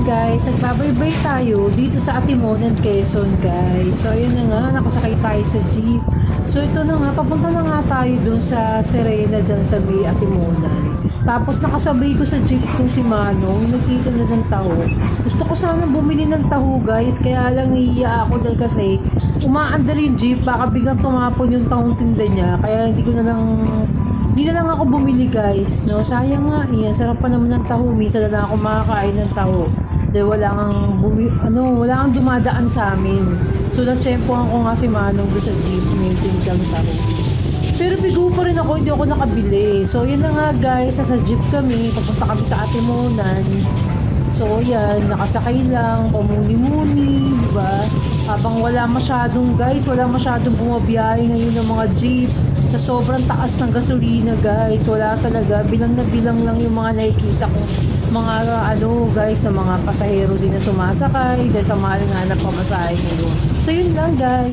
guys, nagbabaybay tayo dito sa Atimonan, Quezon guys. So ayun na nga, nakasakay tayo sa jeep. So ito na nga, papunta na nga tayo dun sa Serena dyan sa may Atimonan. Tapos nakasabay ko sa jeep kung si Manong, nagkita na ng taho. Gusto ko sana bumili ng taho guys, kaya lang nahiya ako dahil kasi umaandar yung jeep, baka biglang tumapon yung tahong tinda niya. Kaya hindi na lang ako bumili guys, no? Sayang nga, sarap pa naman ng taho. Minsan na lang ako makakain ng taho. Dahil wala kang dumadaan sa amin. So natsyempohan ko nga si Manong doon sa jeep, maintain kang taho. Pero bigo pa rin ako, hindi ako nakabili. So yun na nga guys, nasa jeep kami, papunta kami sa Atimonan. So yan, nakasakay lang, pamuni-muni, diba? Habang wala masyadong bumabiyahe ngayon ng mga jeep. Sa sobrang taas ng gasolina guys, wala talaga, bilang na bilang lang yung mga nakikita ko. Mga guys, na mga pasahero din na sumasakay dahil sa mahal nga na pamasahe ngayon. So yun lang guys.